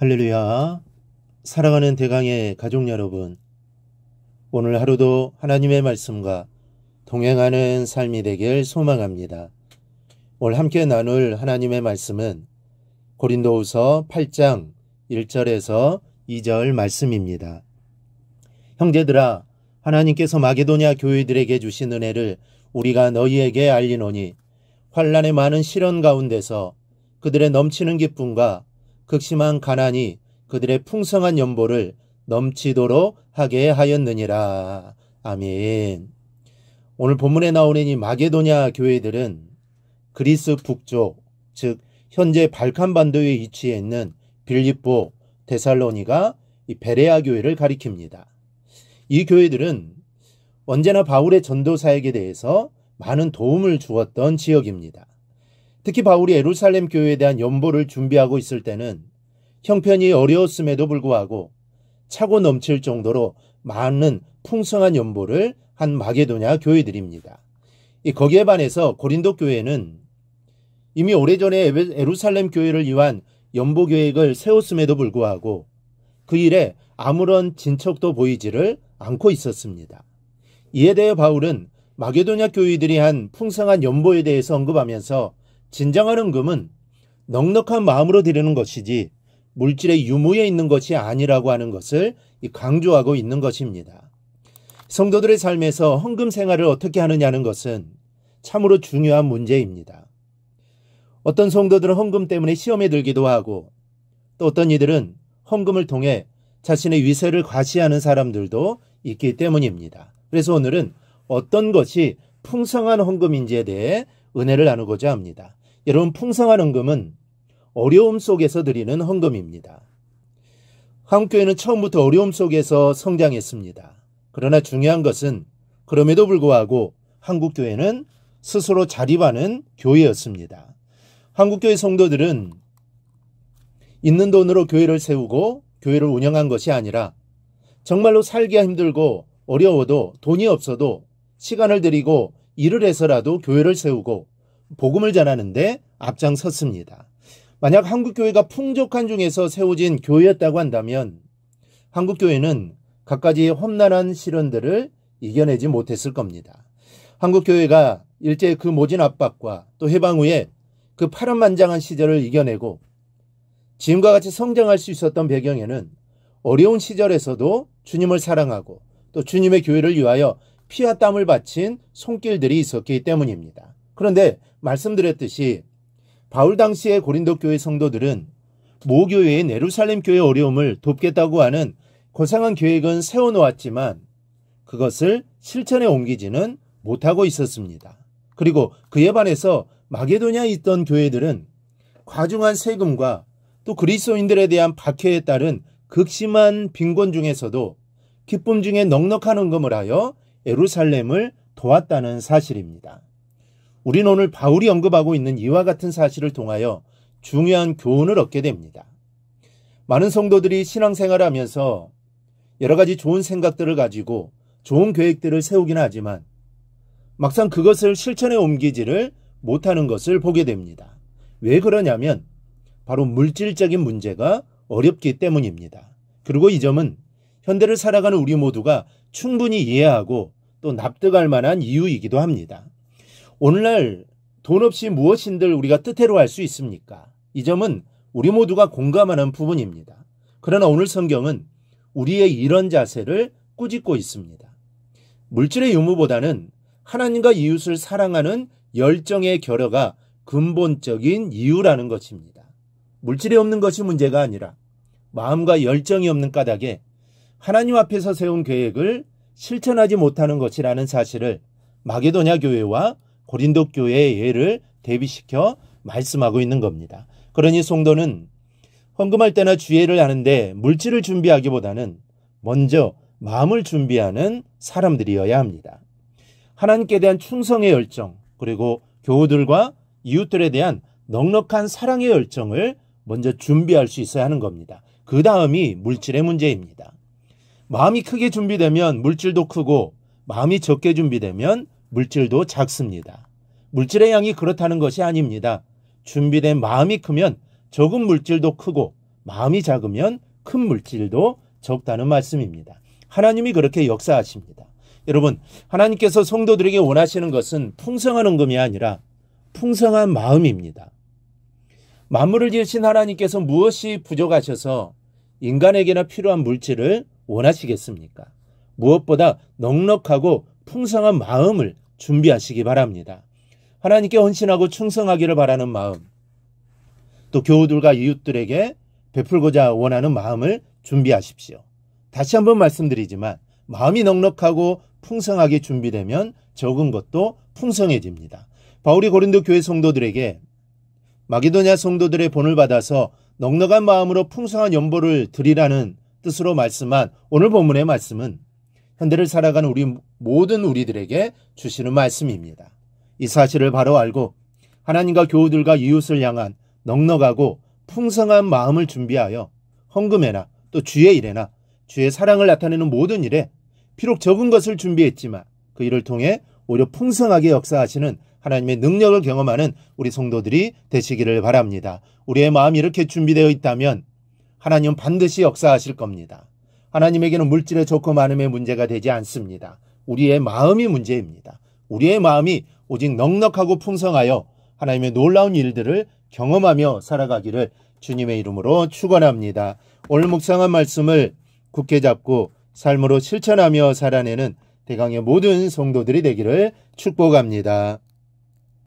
할렐루야. 사랑하는 대강의 가족 여러분, 오늘 하루도 하나님의 말씀과 동행하는 삶이 되길 소망합니다. 오늘 함께 나눌 하나님의 말씀은 고린도후서 8장 1절에서 2절 말씀입니다. 형제들아, 하나님께서 마게도냐 교회들에게 주신 은혜를 우리가 너희에게 알리노니 환난의 많은 시련 가운데서 그들의 넘치는 기쁨과 극심한 가난이 그들의 풍성한 연보를 넘치도록 하게 하였느니라. 아멘. 오늘 본문에 나오는 이 마게도냐 교회들은 그리스 북쪽, 즉 현재 발칸반도에 위치해 있는 빌립보, 데살로니가 이 베레아 교회를 가리킵니다. 이 교회들은 언제나 바울의 전도사역에 대해서 많은 도움을 주었던 지역입니다. 특히 바울이 예루살렘 교회에 대한 연보를 준비하고 있을 때는 형편이 어려웠음에도 불구하고 차고 넘칠 정도로 많은 풍성한 연보를 한 마게도냐 교회들입니다. 거기에 반해서 고린도 교회는 이미 오래전에 예루살렘 교회를 위한 연보 계획을 세웠음에도 불구하고 그 일에 아무런 진척도 보이지를 않고 있었습니다. 이에 대해 바울은 마게도냐 교회들이 한 풍성한 연보에 대해서 언급하면서 진정한 헌금은 넉넉한 마음으로 드리는 것이지 물질의 유무에 있는 것이 아니라고 하는 것을 강조하고 있는 것입니다. 성도들의 삶에서 헌금 생활을 어떻게 하느냐는 것은 참으로 중요한 문제입니다. 어떤 성도들은 헌금 때문에 시험에 들기도 하고 또 어떤 이들은 헌금을 통해 자신의 위세를 과시하는 사람들도 있기 때문입니다. 그래서 오늘은 어떤 것이 풍성한 헌금인지에 대해 은혜를 나누고자 합니다. 여러분, 풍성한 헌금은 어려움 속에서 드리는 헌금입니다. 한국교회는 처음부터 어려움 속에서 성장했습니다. 그러나 중요한 것은 그럼에도 불구하고 한국교회는 스스로 자립하는 교회였습니다. 한국교회 성도들은 있는 돈으로 교회를 세우고 교회를 운영한 것이 아니라 정말로 살기가 힘들고 어려워도 돈이 없어도 시간을 들이고 일을 해서라도 교회를 세우고 복음을 전하는데 앞장섰습니다. 만약 한국교회가 풍족한 중에서 세워진 교회였다고 한다면 한국교회는 갖가지 험난한 시련들을 이겨내지 못했을 겁니다. 한국교회가 일제 그 모진 압박과 또 해방 후에 그 파란만장한 시절을 이겨내고 지금과 같이 성장할 수 있었던 배경에는 어려운 시절에서도 주님을 사랑하고 또 주님의 교회를 위하여 피와 땀을 바친 손길들이 있었기 때문입니다. 그런데 말씀드렸듯이 바울 당시의 고린도 교회 성도들은 모 교회인 예루살렘 교회의 어려움을 돕겠다고 하는 고상한 계획은 세워놓았지만 그것을 실천에 옮기지는 못하고 있었습니다. 그리고 그에 반해서 마게도냐에 있던 교회들은 과중한 세금과 또 그리스도인들에 대한 박해에 따른 극심한 빈곤 중에서도 기쁨 중에 넉넉한 헌금을 하여 예루살렘을 도왔다는 사실입니다. 우리는 오늘 바울이 언급하고 있는 이와 같은 사실을 통하여 중요한 교훈을 얻게 됩니다. 많은 성도들이 신앙생활을 하면서 여러 가지 좋은 생각들을 가지고 좋은 계획들을 세우기는 하지만 막상 그것을 실천에 옮기지를 못하는 것을 보게 됩니다. 왜 그러냐면 바로 물질적인 문제가 어렵기 때문입니다. 그리고 이 점은 현대를 살아가는 우리 모두가 충분히 이해하고 또 납득할 만한 이유이기도 합니다. 오늘날 돈 없이 무엇인들 우리가 뜻대로 할 수 있습니까? 이 점은 우리 모두가 공감하는 부분입니다. 그러나 오늘 성경은 우리의 이런 자세를 꾸짖고 있습니다. 물질의 유무보다는 하나님과 이웃을 사랑하는 열정의 결여가 근본적인 이유라는 것입니다. 물질이 없는 것이 문제가 아니라 마음과 열정이 없는 까닭에 하나님 앞에서 세운 계획을 실천하지 못하는 것이라는 사실을 마게도냐 교회와 고린도 교회의 예를 대비시켜 말씀하고 있는 겁니다. 그러니 성도는 헌금할 때나 주예를 하는데 물질을 준비하기보다는 먼저 마음을 준비하는 사람들이어야 합니다. 하나님께 대한 충성의 열정, 그리고 교우들과 이웃들에 대한 넉넉한 사랑의 열정을 먼저 준비할 수 있어야 하는 겁니다. 그 다음이 물질의 문제입니다. 마음이 크게 준비되면 물질도 크고 마음이 적게 준비되면 물질도 작습니다. 물질의 양이 그렇다는 것이 아닙니다. 준비된 마음이 크면 적은 물질도 크고 마음이 작으면 큰 물질도 적다는 말씀입니다. 하나님이 그렇게 역사하십니다. 여러분, 하나님께서 성도들에게 원하시는 것은 풍성한 헌금이 아니라 풍성한 마음입니다. 만물을 지으신 하나님께서 무엇이 부족하셔서 인간에게나 필요한 물질을 원하시겠습니까? 무엇보다 넉넉하고 풍성한 마음을 준비하시기 바랍니다. 하나님께 헌신하고 충성하기를 바라는 마음, 또 교우들과 이웃들에게 베풀고자 원하는 마음을 준비하십시오. 다시 한번 말씀드리지만 마음이 넉넉하고 풍성하게 준비되면 적은 것도 풍성해집니다. 바울이 고린도 교회 성도들에게 마게도냐 성도들의 본을 받아서 넉넉한 마음으로 풍성한 연보를 드리라는 뜻으로 말씀한 오늘 본문의 말씀은 현대를 살아가는 우리 모든 우리들에게 주시는 말씀입니다. 이 사실을 바로 알고 하나님과 교우들과 이웃을 향한 넉넉하고 풍성한 마음을 준비하여 헌금에나 또 주의 일에나 주의 사랑을 나타내는 모든 일에 비록 적은 것을 준비했지만 그 일을 통해 오히려 풍성하게 역사하시는 하나님의 능력을 경험하는 우리 성도들이 되시기를 바랍니다. 우리의 마음이 이렇게 준비되어 있다면 하나님은 반드시 역사하실 겁니다. 하나님에게는 물질의 좋고 많음의 문제가 되지 않습니다. 우리의 마음이 문제입니다. 우리의 마음이 오직 넉넉하고 풍성하여 하나님의 놀라운 일들을 경험하며 살아가기를 주님의 이름으로 축원합니다. 오늘 묵상한 말씀을 굳게 잡고 삶으로 실천하며 살아내는 대강의 모든 성도들이 되기를 축복합니다.